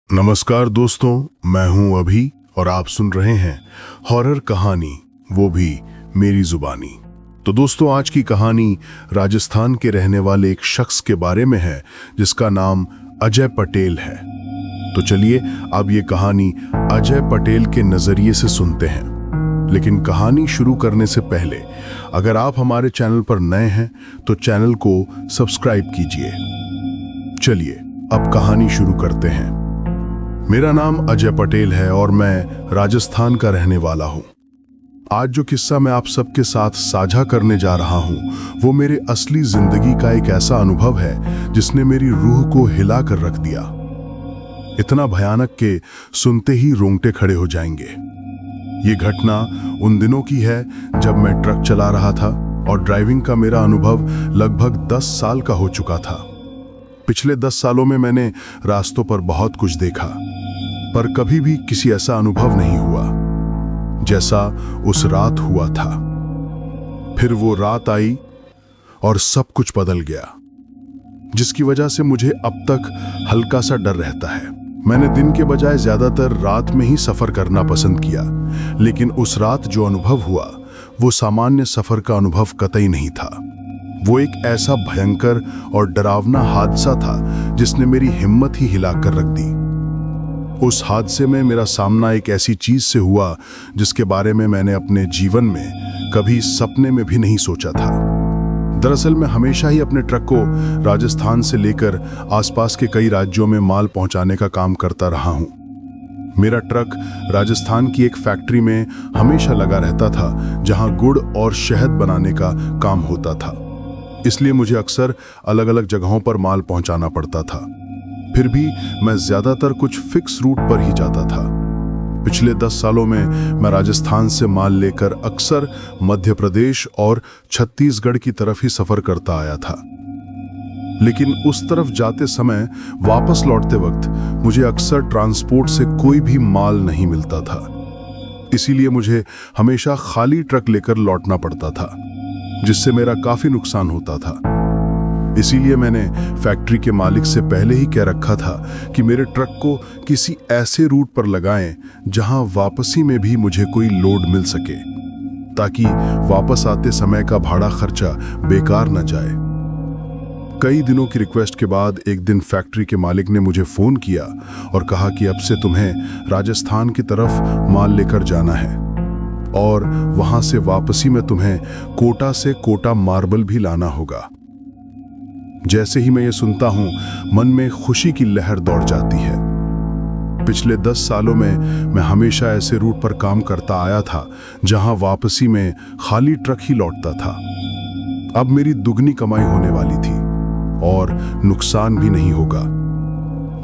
नमस्कार दोस्तों, मैं हूं अभी और आप सुन रहे हैं हॉरर कहानी, वो भी मेरी जुबानी। तो दोस्तों, आज की कहानी राजस्थान के रहने वाले एक शख्स के बारे में है जिसका नाम अजय पटेल है। तो चलिए अब ये कहानी अजय पटेल के नजरिए से सुनते हैं। लेकिन कहानी शुरू करने से पहले अगर आप हमारे चैनल पर नए हैं तो चैनल को सब्सक्राइब कीजिए। चलिए अब कहानी शुरू करते हैं। मेरा नाम अजय पटेल है और मैं राजस्थान का रहने वाला हूं। आज जो किस्सा मैं आप सबके साथ साझा करने जा रहा हूं वो मेरे असली जिंदगी का एक ऐसा अनुभव है जिसने मेरी रूह को हिला कर रख दिया। इतना भयानक के सुनते ही रोंगटे खड़े हो जाएंगे। ये घटना उन दिनों की है जब मैं ट्रक चला रहा था और ड्राइविंग का मेरा अनुभव लगभग 10 साल का हो चुका था। पिछले 10 सालों में मैंने रास्तों पर बहुत कुछ देखा, पर कभी भी किसी ऐसा अनुभव नहीं हुआ जैसा उस रात हुआ था। फिर वो रात आई और सब कुछ बदल गया, जिसकी वजह से मुझे अब तक हल्का सा डर रहता है। मैंने दिन के बजाय ज्यादातर रात में ही सफर करना पसंद किया, लेकिन उस रात जो अनुभव हुआ वो सामान्य सफर का अनुभव कतई नहीं था। वो एक ऐसा भयंकर और डरावना हादसा था जिसने मेरी हिम्मत ही हिलाकर रख दी। उस हादसे में मेरा सामना एक ऐसी चीज से हुआ जिसके बारे में मैंने अपने जीवन में कभी सपने में भी नहीं सोचा था। दरअसल मैं हमेशा ही अपने ट्रक को राजस्थान से लेकर आसपास के कई राज्यों में माल पहुंचाने का काम करता रहा हूं। मेरा ट्रक राजस्थान की एक फैक्ट्री में हमेशा लगा रहता था जहां गुड़ और शहद बनाने का काम होता था। इसलिए मुझे अक्सर अलग अलग जगहों पर माल पहुंचाना पड़ता था। फिर भी मैं ज्यादातर कुछ फिक्स रूट पर ही जाता था। पिछले 10 सालों में मैं राजस्थान से माल लेकर अक्सर मध्य प्रदेश और छत्तीसगढ़ की तरफ ही सफर करता आया था। लेकिन उस तरफ जाते समय वापस लौटते वक्त मुझे अक्सर ट्रांसपोर्ट से कोई भी माल नहीं मिलता था। इसीलिए मुझे हमेशा खाली ट्रक लेकर लौटना पड़ता था, जिससे मेरा काफी नुकसान होता था। इसीलिए मैंने फैक्ट्री के मालिक से पहले ही कह रखा था कि मेरे ट्रक को किसी ऐसे रूट पर लगाएं जहां वापसी में भी मुझे कोई लोड मिल सके, ताकि वापस आते समय का भाड़ा खर्चा बेकार न जाए। कई दिनों की रिक्वेस्ट के बाद एक दिन फैक्ट्री के मालिक ने मुझे फोन किया और कहा कि अब से तुम्हें राजस्थान की तरफ माल लेकर जाना है और वहां से वापसी में तुम्हें कोटा से कोटा मार्बल भी लाना होगा। जैसे ही मैं ये सुनता हूं, मन में खुशी की लहर दौड़ जाती है। पिछले 10 सालों में मैं हमेशा ऐसे रूट पर काम करता आया था जहां वापसी में खाली ट्रक ही लौटता था। अब मेरी दुगनी कमाई होने वाली थी और नुकसान भी नहीं होगा।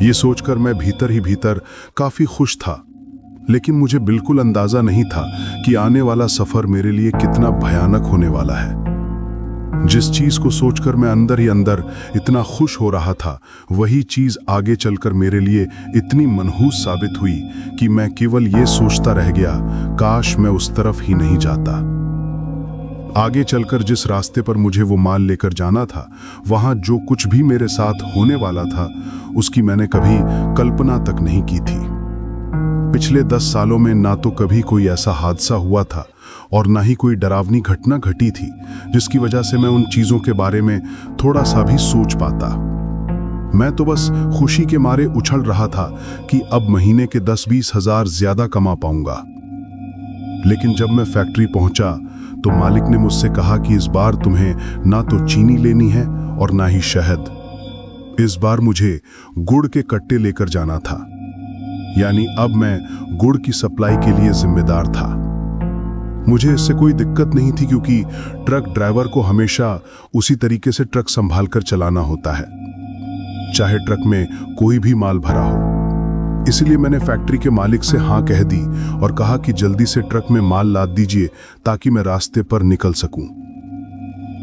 ये सोचकर मैं भीतर ही भीतर काफी खुश था, लेकिन मुझे बिल्कुल अंदाजा नहीं था कि आने वाला सफर मेरे लिए कितना भयानक होने वाला है। जिस चीज को सोचकर मैं अंदर ही अंदर इतना खुश हो रहा था, वही चीज आगे चलकर मेरे लिए इतनी मनहूस साबित हुई कि मैं केवल ये सोचता रह गया, काश मैं उस तरफ ही नहीं जाता। आगे चलकर जिस रास्ते पर मुझे वो माल लेकर जाना था, वहां जो कुछ भी मेरे साथ होने वाला था उसकी मैंने कभी कल्पना तक नहीं की थी। पिछले 10 सालों में ना तो कभी कोई ऐसा हादसा हुआ था और ना ही कोई डरावनी घटना घटी थी जिसकी वजह से मैं उन चीजों के बारे में थोड़ा सा भी सोच पाता। मैं तो बस खुशी के मारे उछल रहा था कि अब महीने के 10-20 हजार ज्यादा कमा पाऊंगा। लेकिन जब मैं फैक्ट्री पहुंचा तो मालिक ने मुझसे कहा कि इस बार तुम्हें ना तो चीनी लेनी है और ना ही शहद। इस बार मुझे गुड़ के कट्टे लेकर जाना था, यानी अब मैं गुड़ की सप्लाई के लिए जिम्मेदार था। मुझे इससे कोई दिक्कत नहीं थी क्योंकि ट्रक ड्राइवर को हमेशा उसी तरीके से ट्रक संभाल कर चलाना होता है, चाहे ट्रक में कोई भी माल भरा हो। इसलिए मैंने फैक्ट्री के मालिक से हाँ कह दी और कहा कि जल्दी से ट्रक में माल लाद दीजिए ताकि मैं रास्ते पर निकल सकूं।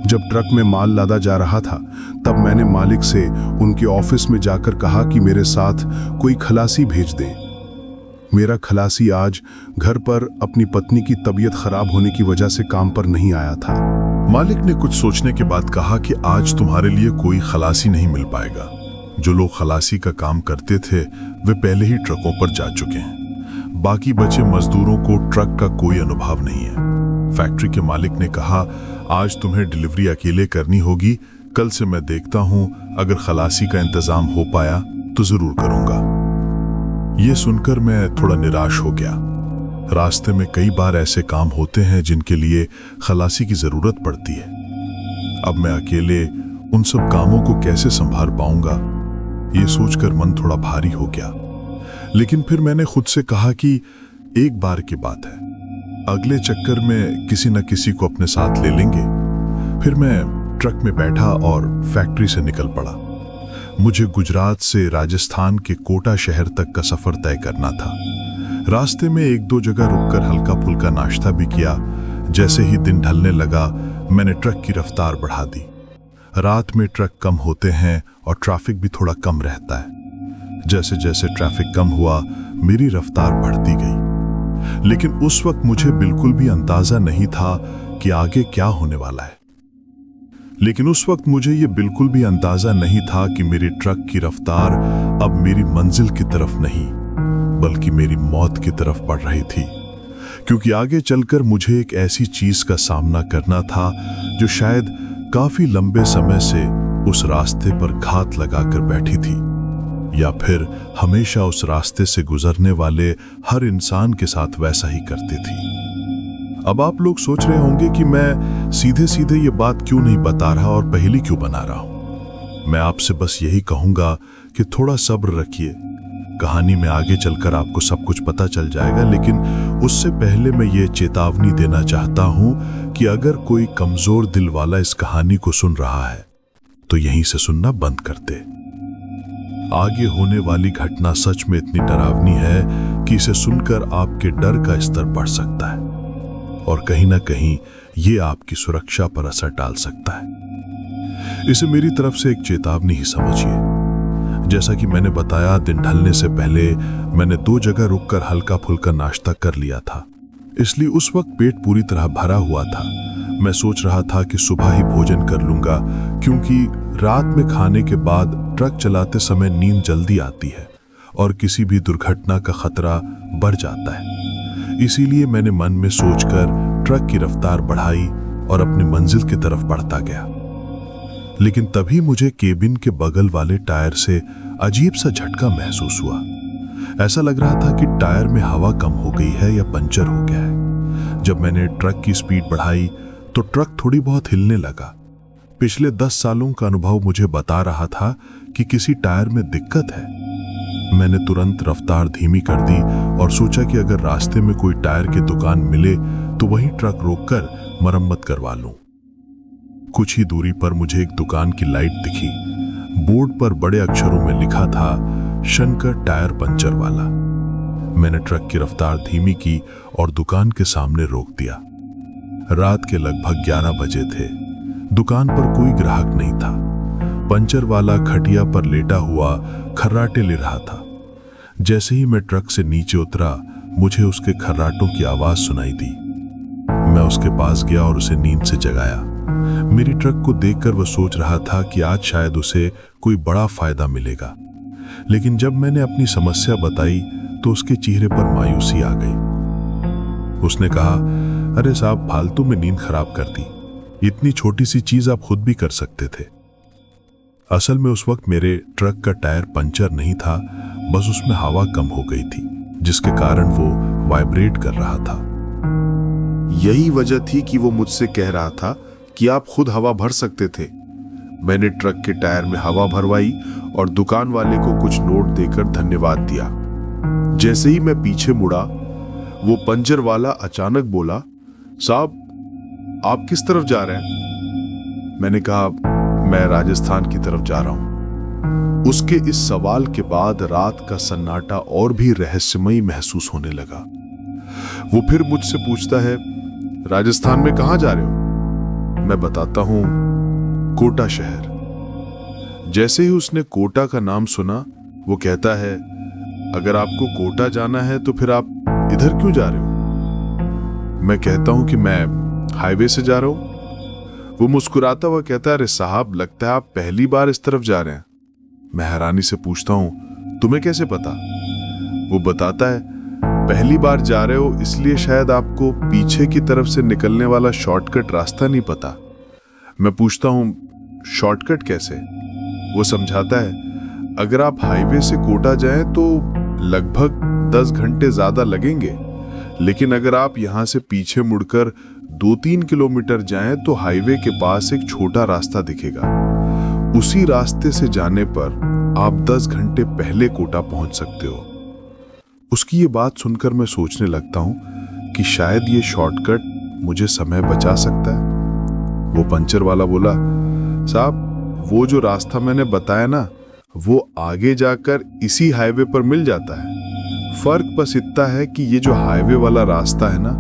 जब ट्रक में माल लादा जा रहा था तब मैंने मालिक से उनके ऑफिस में जाकर कहा कि मेरे साथ कोई खलासी भेज दें। मेरा खलासी आज घर पर अपनी पत्नी की तबीयत खराब होने की वजह से काम पर नहीं आया था। मालिक ने कुछ सोचने के बाद कहा कि आज तुम्हारे लिए कोई खलासी नहीं मिल पाएगा। जो लोग खलासी का काम करते थे वे पहले ही ट्रकों पर जा चुके हैं। बाकी बचे मजदूरों को ट्रक का कोई अनुभव नहीं है। फैक्ट्री के मालिक ने कहा, आज तुम्हें डिलीवरी अकेले करनी होगी, कल से मैं देखता हूं, अगर खलासी का इंतजाम हो पाया तो जरूर करूंगा। ये सुनकर मैं थोड़ा निराश हो गया। रास्ते में कई बार ऐसे काम होते हैं जिनके लिए खलासी की जरूरत पड़ती है। अब मैं अकेले उन सब कामों को कैसे संभाल पाऊंगा, ये सोचकर मन थोड़ा भारी हो गया। लेकिन फिर मैंने खुद से कहा कि एक बार की बात है, अगले चक्कर में किसी न किसी को अपने साथ ले लेंगे। फिर मैं ट्रक में बैठा और फैक्ट्री से निकल पड़ा। मुझे गुजरात से राजस्थान के कोटा शहर तक का सफर तय करना था। रास्ते में एक दो जगह रुककर हल्का फुल्का नाश्ता भी किया। जैसे ही दिन ढलने लगा, मैंने ट्रक की रफ्तार बढ़ा दी। रात में ट्रक कम होते हैं और ट्रैफिक भी थोड़ा कम रहता है। जैसे जैसे ट्रैफिक कम हुआ, मेरी रफ्तार बढ़ती गई। लेकिन उस वक्त मुझे बिल्कुल भी अंदाजा नहीं था कि आगे क्या होने वाला है। मेरी ट्रक की रफ्तार अब मेरी मंजिल की तरफ नहीं, बल्कि मेरी मौत की तरफ बढ़ रही थी। क्योंकि आगे चलकर मुझे एक ऐसी चीज का सामना करना था जो शायद काफी लंबे समय से उस रास्ते पर घात लगाकर बैठी थी, या फिर हमेशा उस रास्ते से गुजरने वाले हर इंसान के साथ वैसा ही करती थी। अब आप लोग सोच रहे होंगे कि मैं सीधे सीधे ये बात क्यों नहीं बता रहा और पहेली क्यों बना रहा हूं। मैं आपसे बस यही कहूंगा कि थोड़ा सब्र रखिए। कहानी में आगे चलकर आपको सब कुछ पता चल जाएगा, लेकिन उससे पहले मैं ये चेतावनी देना चाहता हूं कि अगर कोई कमजोर दिल वाला इस कहानी को सुन रहा है तो यहीं से सुनना बंद कर दे। आगे होने वाली घटना सच में इतनी डरावनी है कि इसे सुनकर आपके डर का स्तर बढ़ सकता है और कहीं ना कहीं ये आपकी सुरक्षा पर असर डाल सकता है। इसे मेरी तरफ से एक चेतावनी ही समझिए। जैसा कि मैंने बताया, दिन ढलने से पहले मैंने 2 जगह रुककर हल्का फुल्का नाश्ता कर लिया था, इसलिए उस वक्त पेट पूरी तरह भरा हुआ था। मैं सोच रहा था कि सुबह ही भोजन कर लूंगा, क्योंकि रात में खाने के बाद ट्रक चलाते समय नींद जल्दी आती है और किसी भी दुर्घटना का खतरा बढ़ जाता है। इसीलिए मैंने मन में सोचकर ट्रक की रफ्तार बढ़ाई और अपनी मंजिल की तरफ बढ़ता गया। लेकिन तभी मुझे केबिन के बगल वाले टायर से अजीब सा झटका महसूस हुआ। ऐसा लग रहा था कि टायर में हवा कम हो गई है या पंचर हो गया है। जब मैंने ट्रक की स्पीड बढ़ाई तो ट्रक थोड़ी बहुत हिलने लगा। पिछले 10 सालों का अनुभव मुझे बता रहा था कि किसी टायर में दिक्कत है। मैंने तुरंत रफ्तार धीमी कर दी और सोचा कि अगर रास्ते में कोई टायर की दुकान मिले तो वहीं ट्रक रोककर मरम्मत करवा लूं। कुछ ही दूरी पर मुझे एक दुकान की लाइट दिखी। बोर्ड पर बड़े अक्षरों में लिखा था, शंकर टायर पंचर वाला। मैंने ट्रक की रफ्तार धीमी की और दुकान के सामने रोक दिया। रात के लगभग 11 बजे थे। दुकान पर कोई ग्राहक नहीं था। पंचर वाला खटिया पर लेटा हुआ खर्राटे ले रहा था। जैसे ही मैं ट्रक से नीचे उतरा, मुझे उसके खर्राटों की आवाज सुनाई दी। मैं उसके पास गया और उसे नींद से जगाया। मेरी ट्रक को देखकर वह सोच रहा था कि आज शायद उसे कोई बड़ा फायदा मिलेगा। लेकिन जब मैंने अपनी समस्या बताई तो उसके चेहरे पर मायूसी आ गई। उसने कहा, अरे साहब, फालतू में नींद खराब कर दी। इतनी छोटी सी चीज आप खुद भी कर सकते थे। असल में उस वक्त मेरे ट्रक का टायर पंचर नहीं था, बस उसमें हवा कम हो गई थी, जिसके कारण वो वाइब्रेट कर रहा था। यही वजह थी कि वो मुझसे कह रहा था कि आप खुद हवा भर सकते थे। मैंने ट्रक के टायर में हवा भरवाई और दुकान वाले को कुछ नोट देकर धन्यवाद दिया। जैसे ही मैं पीछे मुड़ा, वो पंचर वाला अचानक बोला, साहब, आप किस तरफ जा रहे हैं? मैंने कहा, मैं राजस्थान की तरफ जा रहा हूं। उसके इस सवाल के बाद रात का सन्नाटा और भी रहस्यमयी महसूस होने लगा। वो फिर मुझसे पूछता है, राजस्थान में कहां जा रहे हो? मैं बताता हूं, कोटा शहर। जैसे ही उसने कोटा का नाम सुना, वो कहता है, अगर आपको कोटा जाना है तो फिर आप इधर क्यों जा रहे हो? मैं कहता हूं कि मैं हाईवे से जा रहा हूं। वो मुस्कुराता हुआ कहता है, अरे साहब, लगता है आप पहली बार इस तरफ जा रहे हैं। मैं हैरानी से पूछता हूं, तुम्हें कैसे पता? वो बताता है, पहली बार जा रहे हो इसलिए शायद आपको पीछे की तरफ से निकलने वाला शॉर्टकट रास्ता नहीं पता। मैं पूछता हूं, शॉर्टकट कैसे? वो समझाता है, अगर आप हाईवे से कोटा जाएं तो लगभग 10 घंटे ज्यादा लगेंगे, लेकिन अगर आप यहां से पीछे मुड़कर 2-3 किलोमीटर जाएं तो हाईवे के पास एक छोटा रास्ता दिखेगा। उसी रास्ते से जाने पर आप 10 घंटे पहले कोटा पहुंच सकते हो। उसकी ये बात सुनकर मैं सोचने लगता हूं कि शायद ये शॉर्टकट मुझे समय बचा सकता है। वो पंचर वाला बोला, साहब वो जो रास्ता मैंने बताया ना, वो आगे जाकर इसी हाईवे पर मिल जाता है। फर्क बस इतना है कि ये जो हाईवे वाला रास्ता है ना,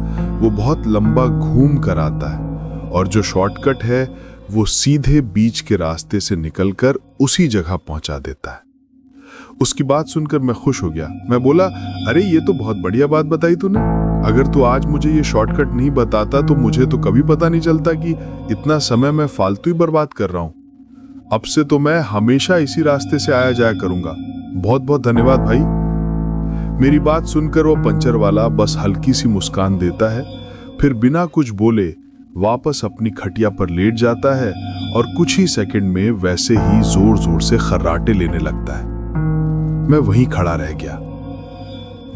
वो बहुत लंबा घूम कर आता है, और जो शॉर्टकट है वो सीधे बीच के रास्ते से निकलकर उसी जगह पहुंचा देता है। उसकी बात सुनकर मैं खुश हो गया। मैं बोला, अरे ये तो बहुत बढ़िया बात बताई तूने। अगर तू आज मुझे ये शॉर्टकट नहीं बताता तो मुझे तो कभी पता नहीं चलता कि इतना समय मैं फालतू ही बर्बाद कर रहा हूं। अब से तो मैं हमेशा इसी रास्ते से आया जाया करूंगा। बहुत बहुत धन्यवाद भाई। मेरी बात सुनकर वो पंचर वाला बस हल्की सी मुस्कान देता है, फिर बिना कुछ बोले वापस अपनी खटिया पर लेट जाता है और कुछ ही सेकंड में वैसे ही जोर जोर से खर्राटे लेने लगता है। मैं वहीं खड़ा रह गया।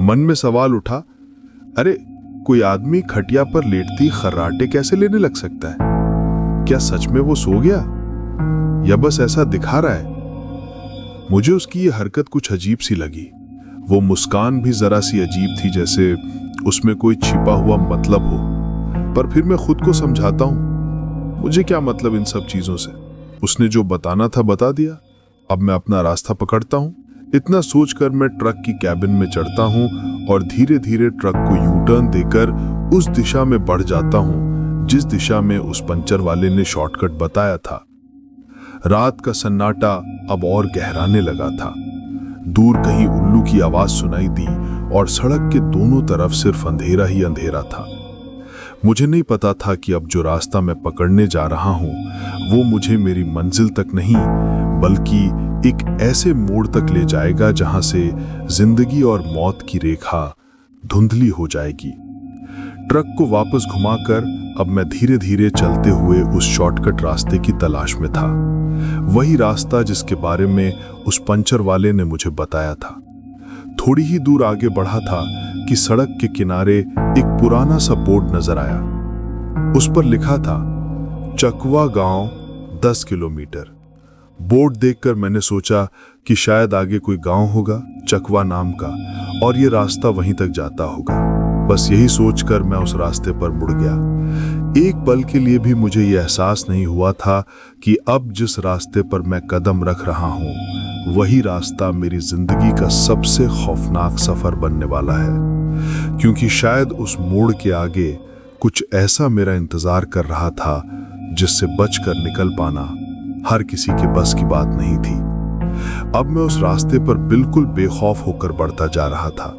मन में सवाल उठा, अरे कोई आदमी खटिया पर लेटती खर्राटे कैसे लेने लग सकता है? क्या सच में वो सो गया या बस ऐसा दिखा रहा है? मुझे उसकी ये हरकत कुछ अजीब सी लगी। वो मुस्कान भी जरा सी अजीब थी, जैसे उसमें कोई छिपा हुआ मतलब हो। पर फिर मैं खुद को समझाता हूं, मुझे क्या मतलब इन सब चीजों से। उसने जो बताना था बता दिया, अब मैं अपना रास्ता पकड़ता हूं। इतना सोचकर मैं ट्रक की कैबिन में चढ़ता हूं और धीरे धीरे ट्रक को यू टर्न देकर उस दिशा में बढ़ जाता हूं जिस दिशा में उस पंचर वाले ने शॉर्टकट बताया था। रात का सन्नाटा अब और गहराने लगा था। दूर कहीं उल्लू की आवाज सुनाई दी और सड़क के दोनों तरफ सिर्फ अंधेरा ही अंधेरा था। मुझे नहीं पता था कि अब जो रास्ता मैं पकड़ने जा रहा हूं वो मुझे मेरी मंजिल तक नहीं बल्कि एक ऐसे मोड़ तक ले जाएगा जहां से जिंदगी और मौत की रेखा धुंधली हो जाएगी। ट्रक को वापस घुमाकर अब मैं धीरे धीरे चलते हुए उस शॉर्टकट रास्ते की तलाश में था। वही रास्ता जिसके बारे में उस पंचर वाले ने मुझे बताया था। थोड़ी ही दूर आगे बढ़ा था कि सड़क के किनारे एक पुराना सा बोर्ड नजर आया। उस पर लिखा था, चकवा गांव 10 किलोमीटर। बोर्ड देखकर मैंने सोचा कि शायद आगे कोई गांव होगा चकवा नाम का और ये रास्ता वहीं तक जाता होगा। बस यही सोचकर मैं उस रास्ते पर मुड़ गया। एक पल के लिए भी मुझे यह एहसास नहीं हुआ था कि अब जिस रास्ते पर मैं कदम रख रहा हूं वही रास्ता मेरी जिंदगी का सबसे खौफनाक सफर बनने वाला है, क्योंकि शायद उस मोड़ के आगे कुछ ऐसा मेरा इंतजार कर रहा था जिससे बचकर निकल पाना हर किसी के बस की बात नहीं थी। अब मैं उस रास्ते पर बिल्कुल बेखौफ होकर बढ़ता जा रहा था।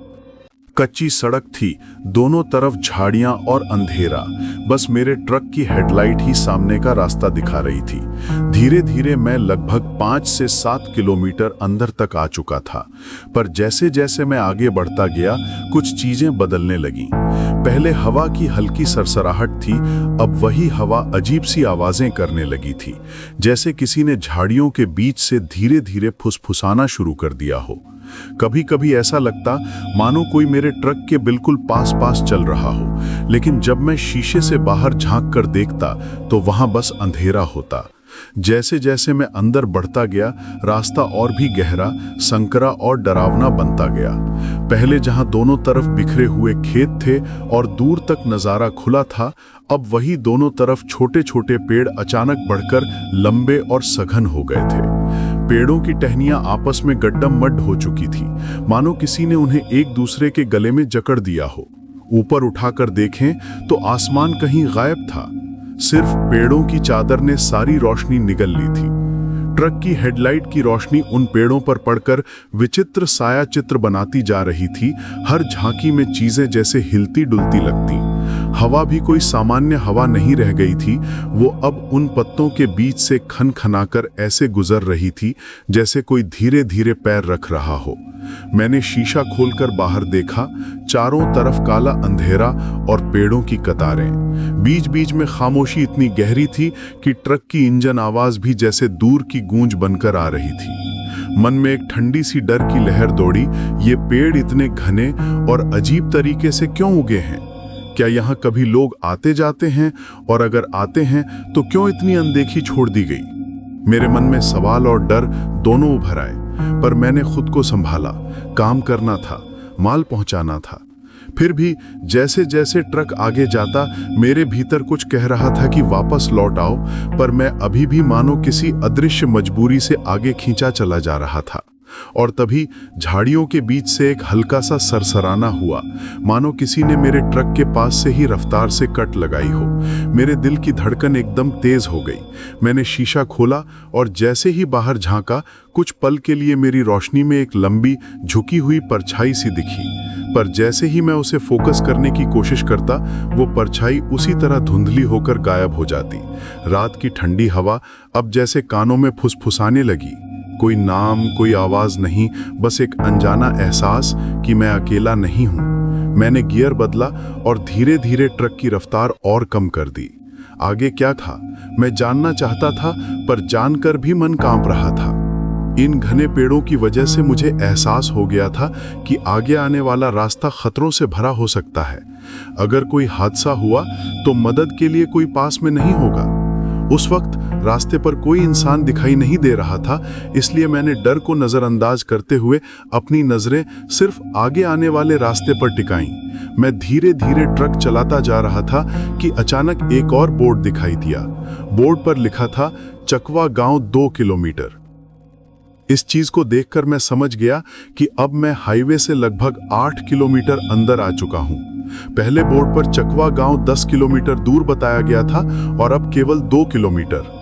कच्ची सड़क थी, दोनों तरफ झाड़ियां और अंधेरा, बस मेरे ट्रक की हेडलाइट ही सामने का रास्ता दिखा रही थी। धीरे धीरे मैं लगभग 5 से 7 किलोमीटर अंदर तक आ चुका था, पर जैसे जैसे मैं आगे बढ़ता गया कुछ चीजें बदलने लगीं। पहले हवा की हल्की सरसराहट थी, अब वही हवा अजीब सी आवाजें करने लगी थी, जैसे किसी ने झाड़ियों के बीच से धीरे धीरे फुसफुसाना शुरू कर दिया हो। कभी कभी ऐसा लगता मानो कोई मेरे ट्रक के बिल्कुल पास पास चल रहा हो, लेकिन जब मैं शीशे से बाहर झांक कर देखता तो वहां बस अंधेरा होता। जैसे जैसे मैं अंदर बढ़ता गया रास्ता और भी गहरा, संकरा और डरावना बनता गया। पहले जहां दोनों तरफ बिखरे हुए खेत थे और दूर तक नजारा खुला था, अब वही दोनों तरफ छोटे छोटे पेड़ अचानक बढ़कर लंबे और सघन हो गए थे। पेड़ों की टहनियां आपस में गड्ढम मड्ढ हो चुकी थी, मानो किसी ने उन्हें एक दूसरे के गले में जकड़ दिया हो। ऊपर उठाकर देखें तो आसमान कहीं गायब था, सिर्फ पेड़ों की चादर ने सारी रोशनी निगल ली थी। ट्रक की हेडलाइट की रोशनी उन पेड़ों पर पड़कर विचित्र साया चित्र बनाती जा रही थी। हर झांकी में चीजें जैसे हिलती डुलती लगती। हवा भी कोई सामान्य हवा नहीं रह गई थी, वो अब उन पत्तों के बीच से खनखनाकर ऐसे गुजर रही थी जैसे कोई धीरे धीरे पैर रख रहा हो। मैंने शीशा खोलकर बाहर देखा, चारों तरफ काला अंधेरा और पेड़ों की कतारें। बीच बीच में खामोशी इतनी गहरी थी कि ट्रक की इंजन आवाज भी जैसे दूर की गूंज बनकर आ रही थी। मन में एक ठंडी सी डर की लहर दौड़ी। ये पेड़ इतने घने और अजीब तरीके से क्यों उगे हैं? क्या यहाँ कभी लोग आते जाते हैं? और अगर आते हैं तो क्यों इतनी अनदेखी छोड़ दी गई? मेरे मन में सवाल और डर दोनों उभर आए, पर मैंने खुद को संभाला। काम करना था, माल पहुंचाना था। फिर भी जैसे जैसे ट्रक आगे जाता, मेरे भीतर कुछ कह रहा था कि वापस लौट आओ, पर मैं अभी भी मानो किसी अदृश्य मजबूरी से आगे खींचा चला जा रहा था। और तभी झाड़ियों के बीच से एक हल्का सा सरसराना हुआ, मानो किसी ने मेरे ट्रक के पास से ही रफ्तार से कट लगाई हो। मेरे दिल की धड़कन एकदम तेज हो गई। मैंने शीशा खोला और जैसे ही बाहर झांका, कुछ पल के लिए मेरी रोशनी में एक लंबी झुकी हुई परछाई सी दिखी। पर जैसे ही मैं उसे फोकस करने की कोशिश करता, वो परछाई उसी तरह धुंधली होकर गायब हो जाती। रात की ठंडी हवा अब जैसे कानों में फुसफुसाने लगी। कोई नाम, कोई आवाज नहीं, बस एक अनजाना एहसास कि मैं अकेला नहीं हूं। मैंने गियर बदला और धीरे धीरे ट्रक की रफ्तार और कम कर दी। आगे क्या था मैं जानना चाहता था, पर जानकर भी मन कांप रहा था। इन घने पेड़ों की वजह से मुझे एहसास हो गया था कि आगे आने वाला रास्ता खतरों से भरा हो सकता है। अगर कोई हादसा हुआ तो मदद के लिए कोई पास में नहीं होगा। उस वक्त रास्ते पर कोई इंसान दिखाई नहीं दे रहा था, इसलिए मैंने डर को नजरअंदाज करते हुए अपनी नजरें सिर्फ आगे आने वाले रास्ते पर टिकाईं। मैं धीरे धीरे ट्रक चलाता जा रहा था कि अचानक एक और बोर्ड दिखाई दिया। बोर्ड पर लिखा था चकवा गांव 2 किलोमीटर। इस चीज को देखकर मैं समझ गया कि अब मैं हाईवे से लगभग 8 किलोमीटर अंदर आ चुका हूं। पहले बोर्ड पर चकवा गांव 10 किलोमीटर दूर बताया गया था और अब केवल 2 किलोमीटर।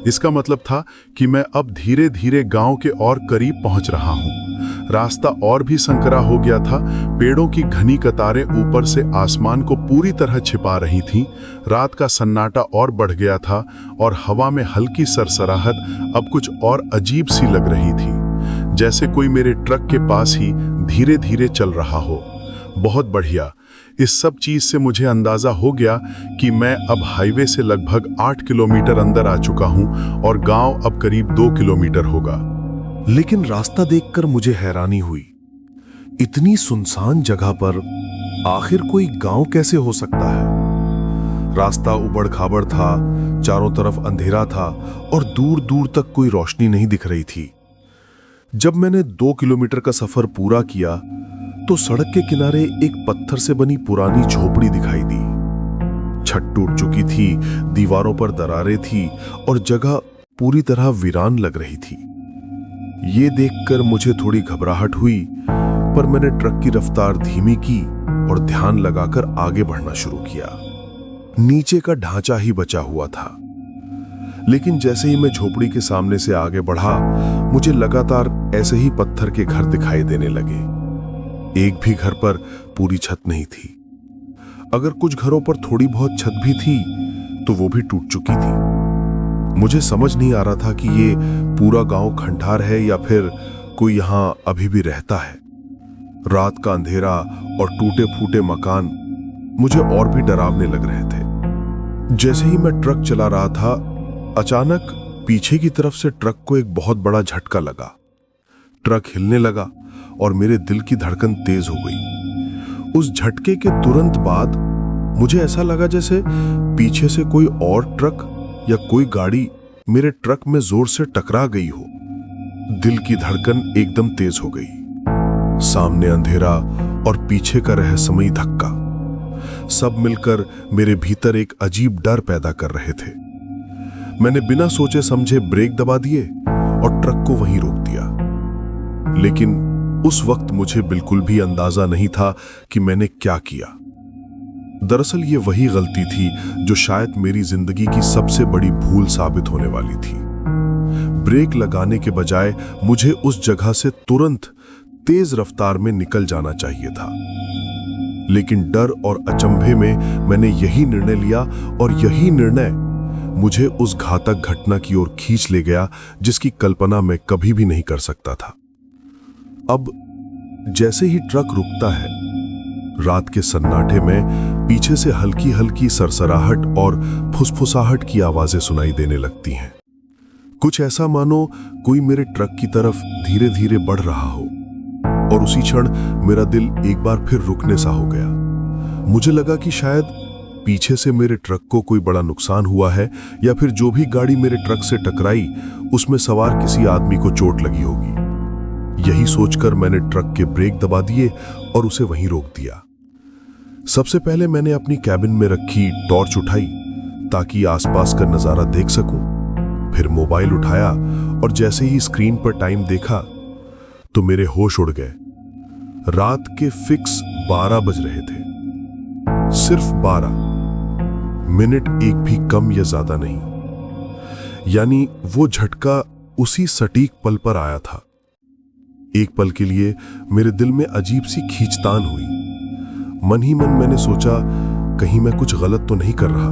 इसका मतलब था कि मैं अब धीरे धीरे गांव के और करीब पहुंच रहा हूं। रास्ता और भी संकरा हो गया था। पेड़ों की घनी कतारें ऊपर से आसमान को पूरी तरह छिपा रही थीं। रात का सन्नाटा और बढ़ गया था और हवा में हल्की सरसराहट अब कुछ और अजीब सी लग रही थी, जैसे कोई मेरे ट्रक के पास ही धीरे धीरे चल रहा हो। बहुत बढ़िया। इस सब चीज से मुझे अंदाजा हो गया कि मैं अब हाईवे से लगभग 8 किलोमीटर अंदर आ चुका हूं और गांव अब करीब 2 किलोमीटर होगा। लेकिन रास्ता देखकर मुझे हैरानी हुई। इतनी सुनसान जगह पर आखिर कोई गांव कैसे हो सकता है? रास्ता उबड़ खाबड़ था, चारों तरफ अंधेरा था और दूर दूर तक कोई रोशनी नहीं दिख रही थी। जब मैंने 2 किलोमीटर का सफर पूरा किया तो सड़क के किनारे एक पत्थर से बनी पुरानी झोपड़ी दिखाई दी। छत टूट चुकी थी, दीवारों पर दरारें थी और जगह पूरी तरह वीरान लग रही थी। ये देखकर मुझे थोड़ी घबराहट हुई, पर मैंने ट्रक की रफ्तार धीमी की और ध्यान लगाकर आगे बढ़ना शुरू किया। नीचे का ढांचा ही बचा हुआ था, लेकिन जैसे ही मैं झोपड़ी के सामने से आगे बढ़ा, मुझे लगातार ऐसे ही पत्थर के घर दिखाई देने लगे। एक भी घर पर पूरी छत नहीं थी। अगर कुछ घरों पर थोड़ी बहुत छत भी थी तो वो भी टूट चुकी थी। मुझे समझ नहीं आ रहा था कि ये पूरा गांव खंडार है या फिर कोई यहां अभी भी रहता है। रात का अंधेरा और टूटे फूटे मकान मुझे और भी डरावने लग रहे थे। जैसे ही मैं ट्रक चला रहा था, अचानक पीछे की तरफ से ट्रक को एक बहुत बड़ा झटका लगा। ट्रक हिलने लगा और मेरे दिल की धड़कन तेज हो गई। उस झटके के तुरंत बाद मुझे ऐसा लगा जैसे पीछे से कोई और ट्रक या कोई गाड़ी मेरे ट्रक में जोर से टकरा गई हो। दिल की धड़कन एकदम तेज हो गई। सामने अंधेरा और पीछे का रहस्यमयी धक्का, सब मिलकर मेरे भीतर एक अजीब डर पैदा कर रहे थे। मैंने बिना सोचे समझे ब्रेक दबा दिए और ट्रक को वहीं रोक दिया। लेकिन उस वक्त मुझे बिल्कुल भी अंदाजा नहीं था कि मैंने क्या किया। दरअसल ये वही गलती थी जो शायद मेरी जिंदगी की सबसे बड़ी भूल साबित होने वाली थी। ब्रेक लगाने के बजाय मुझे उस जगह से तुरंत तेज रफ्तार में निकल जाना चाहिए था। लेकिन डर और अचंभे में मैंने यही निर्णय लिया और यही निर्णय मुझे उस घातक घटना की ओर खींच ले गया जिसकी कल्पना मैं कभी भी नहीं कर सकता था। अब जैसे ही ट्रक रुकता है, रात के सन्नाटे में पीछे से हल्की हल्की सरसराहट और फुसफुसाहट की आवाजें सुनाई देने लगती हैं। कुछ ऐसा मानो कोई मेरे ट्रक की तरफ धीरे धीरे बढ़ रहा हो, और उसी क्षण मेरा दिल एक बार फिर रुकने सा हो गया। मुझे लगा कि शायद पीछे से मेरे ट्रक को कोई बड़ा नुकसान हुआ है, या फिर जो भी गाड़ी मेरे ट्रक से टकराई उसमें सवार किसी आदमी को चोट लगी होगी। यही सोचकर मैंने ट्रक के ब्रेक दबा दिए और उसे वहीं रोक दिया। सबसे पहले मैंने अपनी कैबिन में रखी टॉर्च उठाई ताकि आसपास का नजारा देख सकूं। फिर मोबाइल उठाया और जैसे ही स्क्रीन पर टाइम देखा तो मेरे होश उड़ गए। रात के फिक्स 12 बज रहे थे, सिर्फ 12 मिनट, एक भी कम या ज्यादा नहीं। यानी वो झटका उसी सटीक पल पर आया था। एक पल के लिए मेरे दिल में अजीब सी खींचतान हुई। मन ही मन मैंने सोचा, कहीं मैं कुछ गलत तो नहीं कर रहा।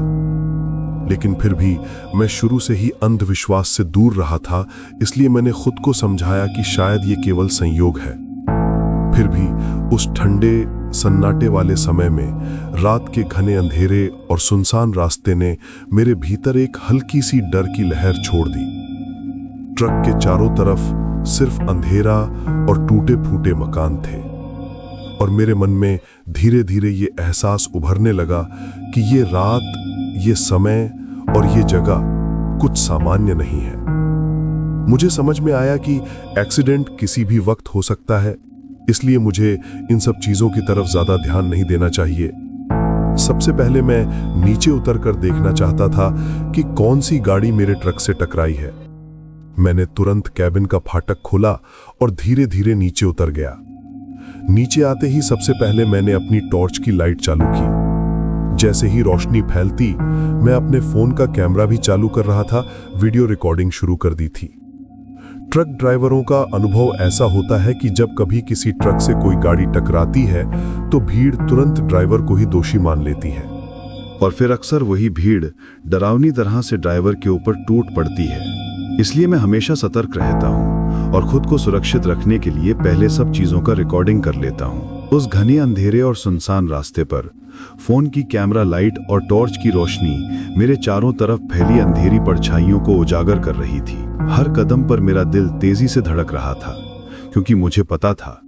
लेकिन फिर भी मैं शुरू से ही अंधविश्वास से दूर रहा था, इसलिए मैंने खुद को समझाया कि शायद ये केवल संयोग है। फिर भी उस ठंडे सन्नाटे वाले समय में, रात के घने अंधेरे और सुनसान रास्ते ने मेरे भीतर एक हल्की सी डर की लहर छोड़ दी। ट्रक के चारों तरफ सिर्फ अंधेरा और टूटे फूटे मकान थे, और मेरे मन में धीरे धीरे ये एहसास उभरने लगा कि ये रात, ये समय और ये जगह कुछ सामान्य नहीं है। मुझे समझ में आया कि एक्सीडेंट किसी भी वक्त हो सकता है, इसलिए मुझे इन सब चीजों की तरफ ज्यादा ध्यान नहीं देना चाहिए। सबसे पहले मैं नीचे उतरकर देखना चाहता था कि कौन सी गाड़ी मेरे ट्रक से टकराई है। मैंने तुरंत कैबिन का फाटक खोला और धीरे धीरे नीचे उतर गया। नीचे आते ही सबसे पहले मैंने अपनी टॉर्च की लाइट चालू की। जैसे ही रोशनी फैलती, मैं अपने फोन का कैमरा भी चालू कर रहा था, वीडियो रिकॉर्डिंग शुरू कर दी थी। ट्रक ड्राइवरों का अनुभव ऐसा होता है कि जब कभी किसी ट्रक से कोई गाड़ी टकराती है तो भीड़ तुरंत ड्राइवर को ही दोषी मान लेती है, और फिर अक्सर वही भीड़ डरावनी तरह से ड्राइवर के ऊपर टूट पड़ती है। इसलिए मैं हमेशा सतर्क रहता हूँ और खुद को सुरक्षित रखने के लिए पहले सब चीजों का रिकॉर्डिंग कर लेता हूँ। उस घने अंधेरे और सुनसान रास्ते पर फोन की कैमरा लाइट और टॉर्च की रोशनी मेरे चारों तरफ फैली अंधेरी परछाइयों को उजागर कर रही थी। हर कदम पर मेरा दिल तेजी से धड़क रहा था, क्योंकि मुझे पता था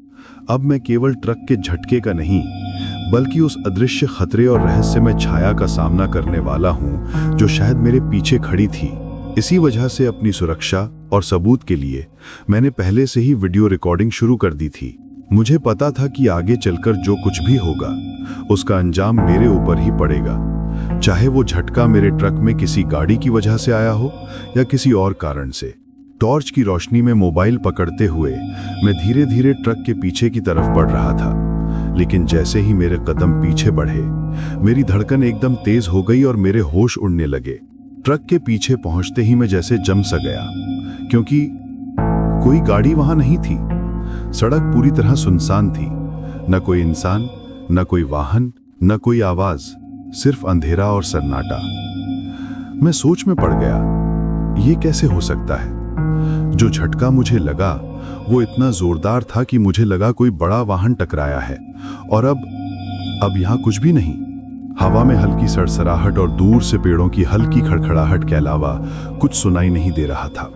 अब मैं केवल ट्रक के झटके का नहीं, बल्कि उस अदृश्य खतरे और रहस्यमय छाया का सामना करने वाला हूं जो शायद मेरे पीछे खड़ी थी। इसी वजह से अपनी सुरक्षा और सबूत के लिए मैंने पहले से ही वीडियो रिकॉर्डिंग शुरू कर दी थी। मुझे पता था कि आगे चलकर जो कुछ भी होगा उसका अंजाम मेरे ऊपर ही पड़ेगा, चाहे वो झटका मेरे ट्रक में किसी गाड़ी की वजह से आया हो या किसी और कारण से। टॉर्च की रोशनी में मोबाइल पकड़ते हुए मैं धीरे धीरे ट्रक के पीछे की तरफ बढ़ रहा था, लेकिन जैसे ही मेरे कदम पीछे बढ़े, मेरी धड़कन एकदम तेज हो गई और मेरे होश उड़ने लगे। ट्रक के पीछे पहुंचते ही मैं जैसे जम सा गया, क्योंकि कोई गाड़ी वहां नहीं थी। सड़क पूरी तरह सुनसान थी, न कोई इंसान, न कोई वाहन, न कोई आवाज, सिर्फ अंधेरा और सन्नाटा। मैं सोच में पड़ गया, ये कैसे हो सकता है? जो झटका मुझे लगा वो इतना जोरदार था कि मुझे लगा कोई बड़ा वाहन टकराया है, और अब यहां कुछ भी नहीं। हवा में हल्की सरसराहट और दूर से पेड़ों की हल्की खड़खड़ाहट के अलावा कुछ सुनाई नहीं दे रहा था।